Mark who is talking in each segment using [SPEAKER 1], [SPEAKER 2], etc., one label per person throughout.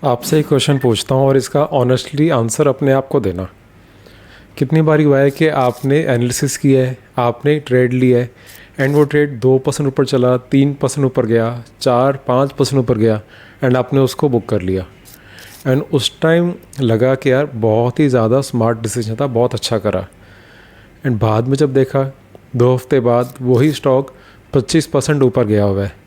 [SPEAKER 1] आपसे एक क्वेश्चन पूछता हूँ और इसका ऑनेस्टली आंसर अपने आप को देना। कितनी बारी हुआ है कि आपने एनालिसिस किया है, आपने ट्रेड लिया है एंड वो ट्रेड 2% ऊपर चला, 3% ऊपर गया, 4-5% ऊपर गया एंड आपने उसको बुक कर लिया एंड उस टाइम लगा कि यार बहुत ही ज़्यादा स्मार्ट डिसीजन था, बहुत अच्छा करा। एंड बाद में जब देखा 2 हफ्ते बाद वही स्टॉक 25% ऊपर गया हुआ है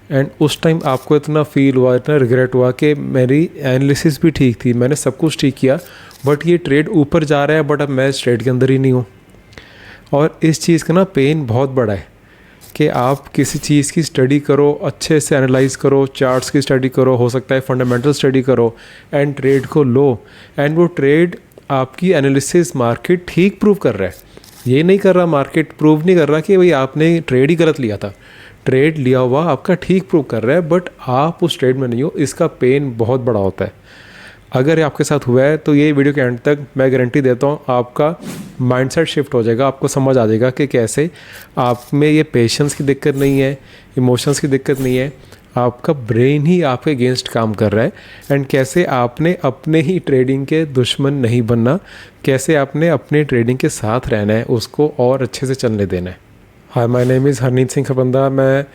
[SPEAKER 1] एंड उस टाइम आपको इतना फील हुआ, इतना रिग्रेट हुआ कि मेरी एनालिसिस भी ठीक थी, मैंने सब कुछ ठीक किया, बट ये ट्रेड ऊपर जा रहा है बट अब मैं इस ट्रेड के अंदर ही नहीं हूँ। और इस चीज़ का ना पेन बहुत बड़ा है कि आप किसी चीज़ की स्टडी करो, अच्छे से एनालाइज करो, चार्ट्स की स्टडी करो, हो सकता है फंडामेंटल स्टडी करो एंड ट्रेड को लो एंड वो ट्रेड आपकी एनालिसिस मार्केट ठीक प्रूव कर रहा है। ये नहीं कर रहा, मार्केट प्रूव नहीं कर रहा कि भाई आपने ट्रेड ही गलत लिया था, ट्रेड लिया हुआ आपका ठीक प्रूव कर रहा है बट आप उस ट्रेड में नहीं हो। इसका पेन बहुत बड़ा होता है। अगर आपके साथ हुआ है तो ये वीडियो के एंड तक मैं गारंटी देता हूँ आपका माइंडसेट शिफ्ट हो जाएगा, आपको समझ आ जाएगा कि कैसे आप में ये पेशेंस की दिक्कत नहीं है, इमोशंस की दिक्कत नहीं है, आपका ब्रेन ही आपके अगेंस्ट काम कर रहा है एंड कैसे आपने अपने ही ट्रेडिंग के दुश्मन नहीं बनना, कैसे आपने अपने ट्रेडिंग के साथ रहना है, उसको और अच्छे से चलने देना है। Hi, my name is Harneet Singh Kharbanda. मैं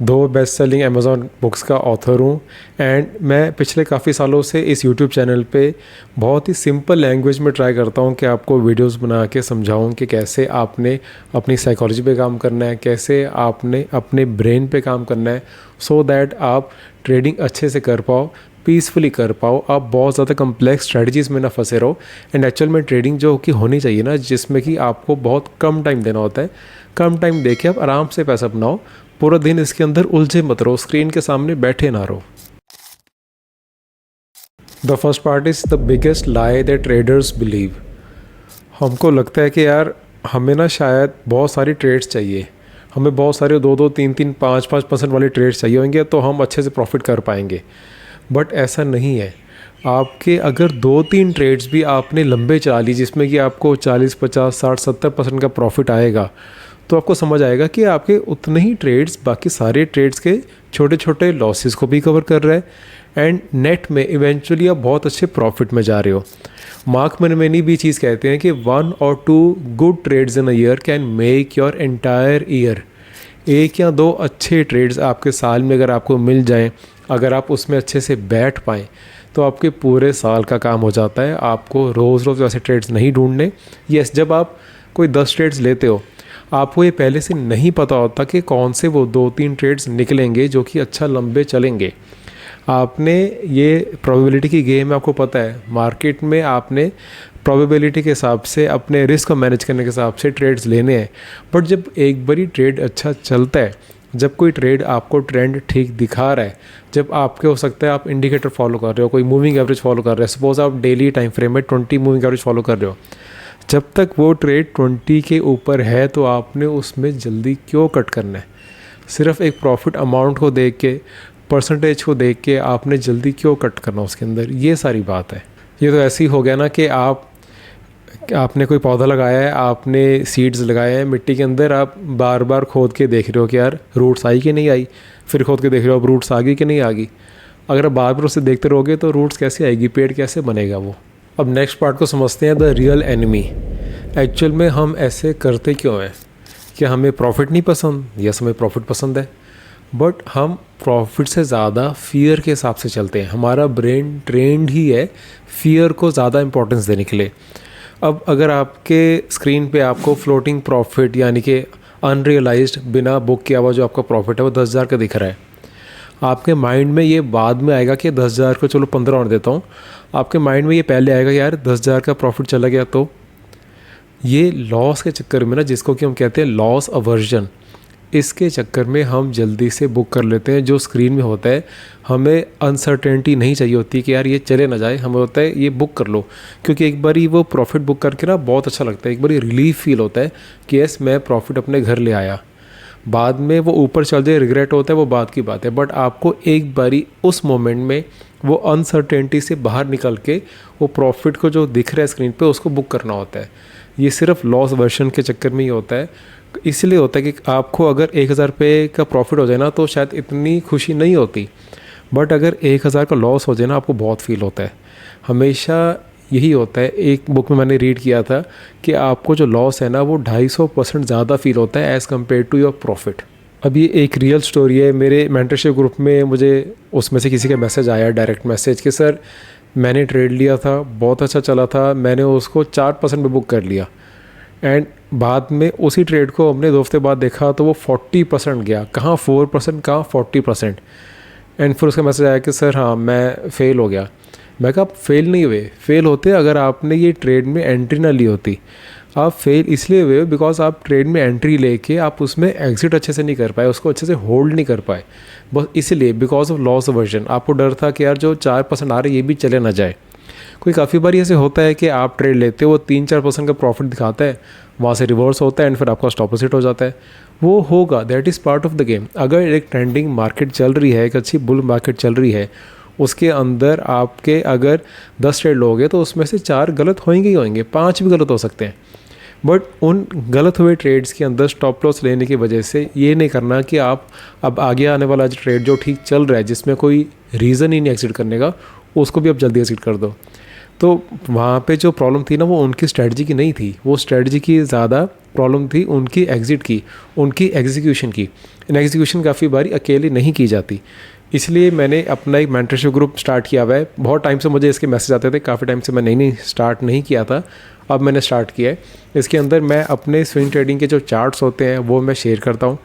[SPEAKER 1] 2 बेस्ट सेलिंग अमेज़ॉन बुक्स का ऑथर हूँ एंड मैं पिछले काफ़ी सालों से इस यूट्यूब चैनल पे बहुत ही सिंपल लैंग्वेज में ट्राई करता हूँ कि आपको वीडियोस बना के समझाऊँ कि कैसे आपने अपनी साइकोलॉजी पे काम करना है, कैसे आपने अपने ब्रेन पे काम करना है, सो दैट आप ट्रेडिंग अच्छे से कर पाओ, पीसफुली कर पाओ, आप बहुत ज़्यादा कम्प्लेक्स स्ट्रेटजीज़ में ना फंसे रहो एंड एक्चुअल में ट्रेडिंग जो कि होनी चाहिए ना, जिसमें कि आपको बहुत कम टाइम देना होता है, कम टाइम दे के आप आराम से पैसा बनाओ, पूरा दिन इसके अंदर उलझे मत रहो, स्क्रीन के सामने बैठे ना रहो। The first part is the biggest lie that traders believe. हमको लगता है कि यार हमें ना शायद बहुत सारी ट्रेड्स चाहिए, हमें बहुत सारे 2-2, 3-3, 5-5% वाले ट्रेड्स चाहिए होंगे तो हम अच्छे से प्रॉफिट कर पाएंगे, बट ऐसा नहीं है। आपके अगर 2-3 ट्रेड्स भी आपने लंबे चला ली जिसमें कि आपको 40, 50, 60, 70% का प्रॉफिट आएगा, तो आपको समझ आएगा कि आपके उतने ही ट्रेड्स बाकी सारे ट्रेड्स के छोटे छोटे लॉसेस को भी कवर कर रहा है एंड नेट में इवेंचुअली आप बहुत अच्छे प्रॉफिट में जा रहे हो। मार्क मनमेनी भी चीज़ कहते हैं कि 1 or 2 good trades in a year can make your entire year. 1 या 2 अच्छे ट्रेड्स आपके साल में अगर आपको मिल जाएं, अगर आप उसमें अच्छे से बैठ पाएँ तो आपके पूरे साल का काम हो जाता है। आपको रोज़ रोज़ वैसे ट्रेड्स नहीं ढूंढने। यस, जब आप कोई 10 ट्रेड्स लेते हो, आपको ये पहले से नहीं पता होता कि कौन से वो 2-3 ट्रेड्स निकलेंगे जो कि अच्छा लंबे चलेंगे। आपने ये प्रोबेबिलिटी की गेम में आपको पता है, मार्केट में आपने प्रोबेबिलिटी के हिसाब से अपने रिस्क को मैनेज करने के हिसाब से ट्रेड्स लेने हैं। बट जब एक बारी ट्रेड अच्छा चलता है, जब कोई ट्रेड आपको ट्रेंड ठीक दिखा रहा है, जब आपके हो सकता है आप इंडिकेटर फॉलो कर रहे हो, कोई मूविंग एवरेज फॉलो कर रहे हो, सपोज आप डेली टाइम फ्रेम में 20 मूविंग एवरेज फॉलो कर रहे हो, जब तक वो ट्रेड 20 के ऊपर है तो आपने उसमें जल्दी क्यों कट करना है? सिर्फ एक प्रॉफिट अमाउंट को देख के, परसेंटेज को देख के आपने जल्दी क्यों कट करना उसके अंदर? ये सारी बात है। ये तो ऐसे ही हो गया ना कि आपने कोई पौधा लगाया है, आपने सीड्स लगाए हैं मिट्टी के अंदर, आप बार बार खोद के देख रहे हो कि यार रूट्स आई कि नहीं आई, फिर खोद के देख रहे हो अब रूट्स आ गई कि नहीं आ गई। अगर आप बार बार उसे देखते रहोगे तो रूट्स कैसे आएगी, पेड़ कैसे बनेगा वो? अब नेक्स्ट पार्ट को समझते हैं, द रियल एनिमी। एक्चुअल में हम ऐसे करते क्यों हैं? क्या हमें प्रॉफिट नहीं पसंद? यस, हमें प्रॉफिट पसंद है, बट हम प्रॉफिट से ज़्यादा फियर के हिसाब से चलते हैं। हमारा ब्रेन ट्रेंड ही है फियर को ज़्यादा इंपॉर्टेंस देने के लिए। अब अगर आपके स्क्रीन पे आपको फ्लोटिंग प्रॉफिट यानी कि अनरियलाइज्ड बिना बुक किया हुआ जो आपका प्रॉफिट है वो 10,000 का दिख रहा है, आपके माइंड में ये बाद में आएगा कि 10,000 को चलो 15 और देता हूँ। आपके माइंड में ये पहले आएगा यार 10,000 का प्रॉफिट चला गया। तो ये लॉस के चक्कर में ना, जिसको कि हम कहते हैं लॉस अवर्जन, इसके चक्कर में हम जल्दी से बुक कर लेते हैं। जो स्क्रीन में होता है, हमें अनसर्टेनिटी नहीं चाहिए होती कि यार ये चले ना जाए, हमें होता है ये बुक कर लो, क्योंकि एक बारी वो प्रॉफिट बुक करके ना बहुत अच्छा लगता है, एक बारी रिलीफ फील होता है कि यस मैं प्रॉफिट अपने घर ले आया। बाद में वो ऊपर चल जाए, रिग्रेट होता है, वो बात की बात है, बट आपको एक बारी उस मोमेंट में वो अनसर्टेनिटी से बाहर निकल के वो प्रॉफिट को जो दिख रहा है स्क्रीन पे उसको बुक करना होता है। ये सिर्फ लॉस वर्जन के चक्कर में ही होता है। इसलिए होता है कि आपको अगर 1,000 रुपये का प्रॉफिट हो जाए ना तो शायद इतनी खुशी नहीं होती, बट अगर 1,000 का लॉस हो जाए ना, आपको बहुत फील होता है। हमेशा यही होता है, एक बुक में मैंने रीड किया था कि आपको जो लॉस है ना वो 250% ज़्यादा फील होता है as compare to your profit. अब ये एक रियल स्टोरी है। मेरे मेंटरशिप ग्रुप में मुझे उसमें से किसी का मैसेज आया, डायरेक्ट मैसेज, कि सर मैंने ट्रेड लिया था, बहुत अच्छा चला था, मैंने उसको 4% में बुक कर लिया, एंड बाद में उसी ट्रेड को हमने 2 हफ्ते बाद देखा तो वो 40% गया। कहाँ 4%, कहाँ 40%। एंड फिर उसका मैसेज आया कि सर हाँ मैं फ़ेल हो गया। मैं कहा आप फेल नहीं हुए, फेल होते अगर आपने ये ट्रेड में एंट्री ना ली होती। आप फेल इसलिए हुए बिकॉज आप ट्रेड में एंट्री लेके आप उसमें एग्जिट अच्छे से नहीं कर पाए, उसको अच्छे से होल्ड नहीं कर पाए, बस इसलिए बिकॉज ऑफ लॉस अवर्जन। आपको डर था कि यार जो 4% आ रहे ये भी चले ना जाए। कोई काफ़ी बार ऐसे होता है कि आप ट्रेड लेते हो, वो 3-4% का प्रॉफिट दिखाता है, वहाँ से रिवर्स होता है एंड फिर आपका स्टॉप लॉस हो जाता है। वो होगा, that is part of the game. अगर एक ट्रेंडिंग मार्केट चल रही है, एक अच्छी बुल मार्केट चल रही है, उसके अंदर आपके अगर 10 ट्रेड लोगे तो उसमें से 4 गलत होंगे ही होंगे, 5 भी गलत हो सकते हैं। बट उन गलत हुए ट्रेड्स के अंदर स्टॉप लॉस लेने की वजह से ये नहीं करना कि आप अब आगे आने वाला जो ट्रेड जो ठीक चल रहा है, जिसमें कोई रीज़न ही नहीं एग्जिट करने का, उसको भी आप जल्दी एग्जिट कर दो। तो वहाँ पे जो प्रॉब्लम थी ना वो उनकी स्ट्रेटजी की नहीं थी, वो स्ट्रेटजी की ज़्यादा प्रॉब्लम थी उनकी एग्ज़िट की, उनकी एग्जीक्यूशन की। एग्जीक्यूशन काफ़ी बारी अकेले नहीं की जाती। इसलिए मैंने अपना एक मेंटरशिप ग्रुप स्टार्ट किया हुआ है। बहुत टाइम से मुझे इसके मैसेज आते थे, काफ़ी टाइम से मैं नहीं स्टार्ट नहीं किया था, अब मैंने स्टार्ट किया है। इसके अंदर मैं अपने स्विंग ट्रेडिंग के जो चार्ट्स होते हैं वो मैं शेयर करता हूँ,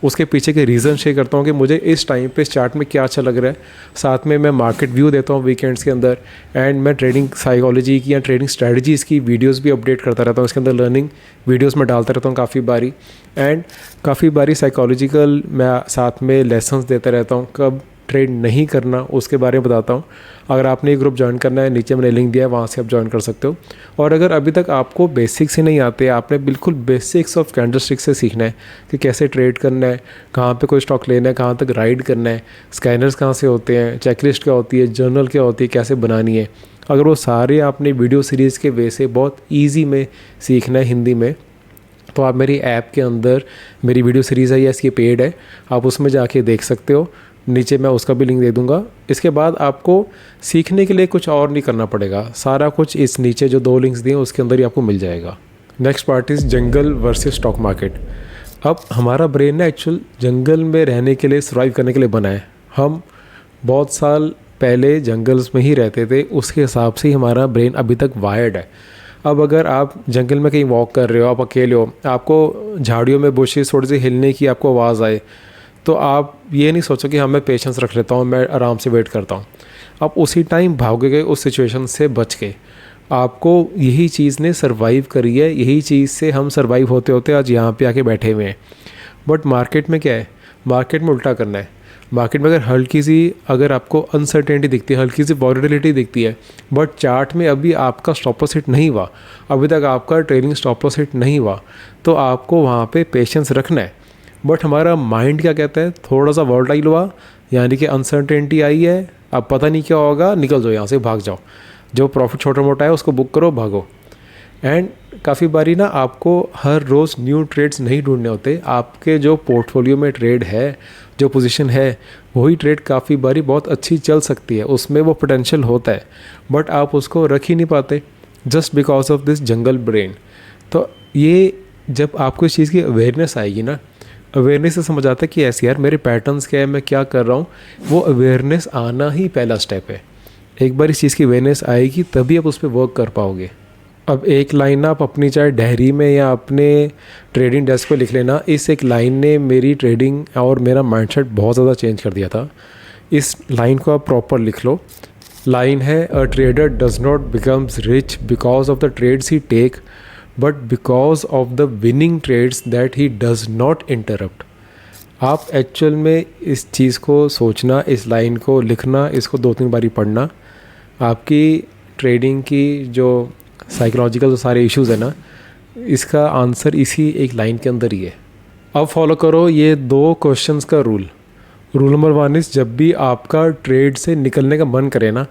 [SPEAKER 1] उसके पीछे के रीज़न शेयर करता हूँ कि मुझे इस टाइम पे इस चार्ट में क्या अच्छा लग रहा है। साथ में मैं मार्केट व्यू देता हूँ वीकेंड्स के अंदर, एंड मैं ट्रेडिंग साइकोलॉजी की या ट्रेडिंग स्ट्रेटजीज़ की वीडियोस भी अपडेट करता रहता हूँ। इसके अंदर लर्निंग वीडियोस में डालता रहता हूँ काफ़ी बारी, एंड काफ़ी बारी साइकोलॉजिकल मैं साथ में लेसन्स देता रहता हूँ। कब ट्रेड नहीं करना उसके बारे में बताता हूँ। अगर आपने ये ग्रुप ज्वाइन करना है, नीचे मैंने लिंक दिया है, वहाँ से आप ज्वाइन कर सकते हो। और अगर अभी तक आपको बेसिक्स ही नहीं आते, आपने बिल्कुल बेसिक्स ऑफ कैंडलस्टिक से सीखना है कि कैसे ट्रेड करना है, कहाँ पे कोई स्टॉक लेना है, कहाँ तक राइड करना है, स्कैनर्स कहाँ से होते हैं, चेकलिस्ट क्या होती है, जर्नल क्या होती है, कैसे बनानी है, अगर वो सारे आपने वीडियो सीरीज़ के वे से बहुत ईजी में सीखना है हिंदी में, तो आप मेरी ऐप के अंदर मेरी वीडियो सीरीज़ है या इसकी पेड है, आप उसमें जाके देख सकते हो। नीचे मैं उसका भी लिंक दे दूंगा। इसके बाद आपको सीखने के लिए कुछ और नहीं करना पड़ेगा, सारा कुछ इस नीचे जो 2 लिंक्स दिए उसके अंदर ही आपको मिल जाएगा। Next part is jungle versus stock market. अब हमारा ब्रेन ना एक्चुअल जंगल में रहने के लिए, सर्वाइव करने के लिए बना है। हम बहुत साल पहले जंगल्स में ही रहते थे, उसके हिसाब से ही हमारा ब्रेन अभी तक वायर्ड है। अब अगर आप जंगल में कहीं वॉक कर रहे हो, आप अकेले हो, आपको झाड़ियों में बुशेस थोड़ी सी हिलने की आपको आवाज़ आए, तो आप ये नहीं सोचो कि हाँ मैं पेशेंस रख लेता हूँ, मैं आराम से वेट करता हूँ। आप उसी टाइम भागोगे गए, उस सिचुएशन से बच के। आपको यही चीज़ ने सरवाइव करी है, यही चीज़ से हम सरवाइव होते होते आज यहाँ पे आके बैठे हुए हैं। बट मार्केट में क्या है, मार्केट में उल्टा करना है। मार्केट में अगर हल्की सी, अगर आपको अनसर्टेनिटी दिखती है, हल्की सी वॉलेटिलिटी दिखती है, बट चार्ट में अभी आपका स्टॉप लॉस हिट नहीं हुआ, अभी तक आपका ट्रेलिंग स्टॉप लॉस हिट नहीं हुआ, तो आपको वहाँ पे पेशेंस रखना है। बट हमारा माइंड क्या कहता है, थोड़ा सा वॉलेटाइल हुआ, यानी कि अनसर्टेनिटी आई है, अब पता नहीं क्या होगा, निकल जाओ यहाँ से, भाग जाओ, जो प्रॉफिट छोटा मोटा है उसको बुक करो, भागो। एंड काफ़ी बारी ना आपको हर रोज़ न्यू ट्रेड्स नहीं ढूंढने होते, आपके जो पोर्टफोलियो में ट्रेड है, जो पोजीशन है, वही ट्रेड काफ़ी बारी बहुत अच्छी चल सकती है, उसमें वो पोटेंशियल होता है, बट आप उसको रख ही नहीं पाते just because of this jungle brain. तो ये जब आपको इस चीज़ की अवेयरनेस आएगी ना, अवेयरनेस से समझ आता है कि ऐसे यार मेरे पैटर्न्स क्या है, मैं क्या कर रहा हूँ, वो अवेयरनेस आना ही पहला स्टेप है। एक बार इस चीज़ की अवेयरनेस आएगी तभी आप उस पर वर्क कर पाओगे। अब एक लाइन ना आप अपनी चाहे डायरी में या अपने ट्रेडिंग डेस्क पे लिख लेना, इस एक लाइन ने मेरी ट्रेडिंग और मेरा माइंडसेट बहुत ज़्यादा चेंज कर दिया था। इस लाइन को आप प्रॉपर लिख लो। लाइन है, a trader does not becomes rich because of the trades he take, but because of the winning trades that he does not interrupt. आप एक्चुअल में इस चीज़ को सोचना, इस लाइन को लिखना, इसको 2-3 बारी पढ़ना, आपकी ट्रेडिंग की जो साइकोलॉजिकल जो सारे इश्यूज़ है ना, इसका आंसर इसी एक लाइन के अंदर ही है। अब फॉलो करो ये 2 क्वेश्चंस का रूल। रूल नंबर 1 इज़, जब भी आपका ट्रेड से निकलने का मन करे ना,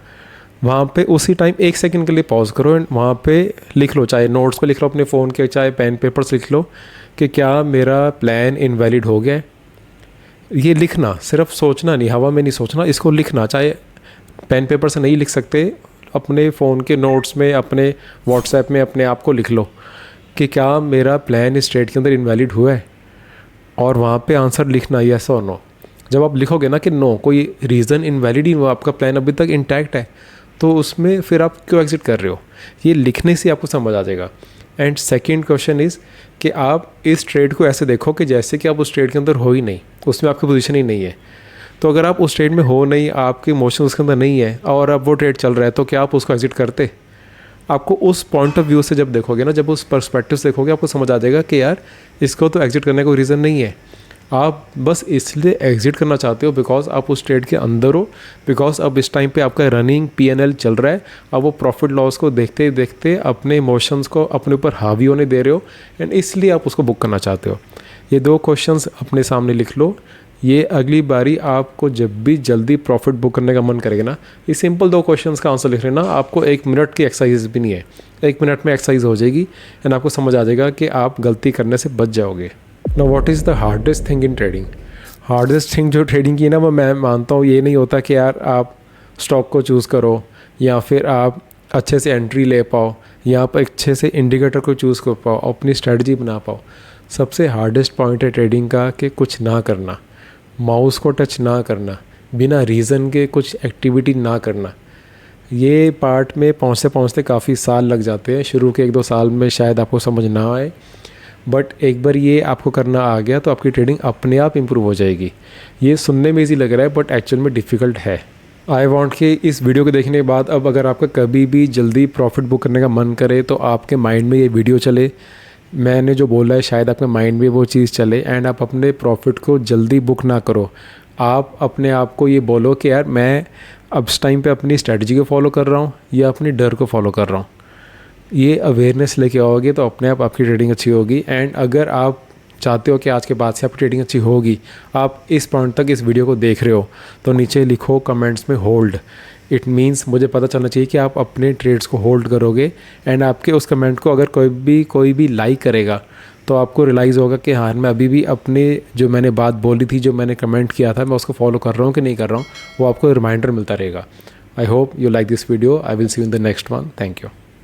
[SPEAKER 1] वहाँ पे उसी टाइम 1 सेकंड के लिए पॉज करो एंड वहाँ पे लिख लो, चाहे नोट्स पे लिख लो अपने फ़ोन के, चाहे पेन पेपर से लिख लो कि क्या मेरा प्लान इनवैलिड हो गया है, ये लिखना, सिर्फ सोचना नहीं, हवा में नहीं सोचना, इसको लिखना। चाहे पेन पेपर से नहीं लिख सकते, अपने फ़ोन के नोट्स में, अपने व्हाट्सएप में अपने आप को लिख लो कि क्या मेरा प्लान इस ट्रेड के अंदर इनवैलिड हुआ है, और वहाँ पे आंसर लिखना येस और नो। जब आप लिखोगे ना कि नो, कोई रीज़न इनवैलिड ही हुआ, आपका प्लान अभी तक इंटैक्ट है, तो उसमें फिर आप क्यों एग्जिट कर रहे हो, ये लिखने से आपको समझ आ जाएगा। एंड सेकंड क्वेश्चन इज़ कि आप इस ट्रेड को ऐसे देखो कि जैसे कि आप उस ट्रेड के अंदर हो ही नहीं, उसमें आपकी पोजीशन ही नहीं है। तो अगर आप उस ट्रेड में हो नहीं, आपके इमोशन उसके अंदर नहीं है, और अब वो ट्रेड चल रहा है, तो क्या आप उसको एग्जिट करते? आपको उस पॉइंट ऑफ व्यू से जब देखोगे ना, जब उस पर्सपेक्टिव से देखोगे, आपको समझ आ जाएगा कि यार इसको तो एग्जिट करने का कोई रीज़न नहीं है। आप बस इसलिए एग्जिट करना चाहते हो बिकॉज आप उस ट्रेड के अंदर हो, बिकॉज अब इस टाइम पे आपका रनिंग P&L चल रहा है, अब वो प्रॉफिट लॉस को देखते देखते अपने इमोशंस को अपने ऊपर हावी होने दे रहे हो, एंड इसलिए आप उसको बुक करना चाहते हो। ये 2 क्वेश्चंस अपने सामने लिख लो। ये अगली बारी आपको जब भी जल्दी प्रॉफिट बुक करने का मन करेगा ना, ये सिंपल 2 क्वेश्चंस का आंसर लिख लेना। आपको 1 मिनट की एक्सरसाइज भी नहीं है, 1 मिनट में एक्सरसाइज हो जाएगी, एंड आपको समझ आ जाएगा कि आप गलती करने से बच जाओगे। Now what is the hardest thing in trading? Hardest thing जो ट्रेडिंग की है ना, वो मैं मानता हूँ ये नहीं होता कि यार आप स्टॉक को चूज़ करो, या फिर आप अच्छे से एंट्री ले पाओ, या आप अच्छे से इंडिकेटर को चूज़ कर पाओ, अपनी स्ट्रेटजी बना पाओ। सबसे हार्डेस्ट पॉइंट है ट्रेडिंग का कि कुछ ना करना, माउस को टच ना करना, बिना रीज़न के कुछ एक्टिविटी ना करना। ये पार्ट में पहुँचते पहुँचते काफ़ी साल लग जाते हैं। शुरू के 1-2 साल में शायद आपको समझ ना आए, बट एक बार ये आपको करना आ गया तो आपकी ट्रेडिंग अपने आप इम्प्रूव हो जाएगी। ये सुनने में ईजी लग रहा है, बट एक्चुअल में डिफ़िकल्ट है। आई वांट कि इस वीडियो को देखने के बाद अब अगर आपका कभी भी जल्दी प्रॉफिट बुक करने का मन करे तो आपके माइंड में ये वीडियो चले, मैंने जो बोला है शायद आपके माइंड में वो चीज़ चले, एंड आप अपने प्रॉफिट को जल्दी बुक ना करो। आप अपने आप को ये बोलो कि यार मैं अब इस टाइम पे अपनी स्ट्रेटजी को फॉलो कर रहा हूँ या अपनी डर को फॉलो कर रहा हूँ। ये अवेयरनेस लेके आओगे तो अपने आप आपकी ट्रेडिंग अच्छी होगी। एंड अगर आप चाहते हो कि आज के बाद से आपकी ट्रेडिंग अच्छी होगी, आप इस पॉइंट तक इस वीडियो को देख रहे हो, तो नीचे लिखो कमेंट्स में होल्ड। इट मीन्स मुझे पता चलना चाहिए कि आप अपने ट्रेड्स को होल्ड करोगे, एंड आपके उस कमेंट को अगर कोई भी लाइक करेगा तो आपको रियलाइज़ होगा कि हाँ, मैं अभी भी अपने जो मैंने बात बोली थी, जो मैंने कमेंट किया था, मैं उसको फॉलो कर रहा हूँ कि नहीं कर रहा हूँ, वो आपको रिमाइंडर मिलता रहेगा। I hope you like this video. I will see you in the next one. Thank you.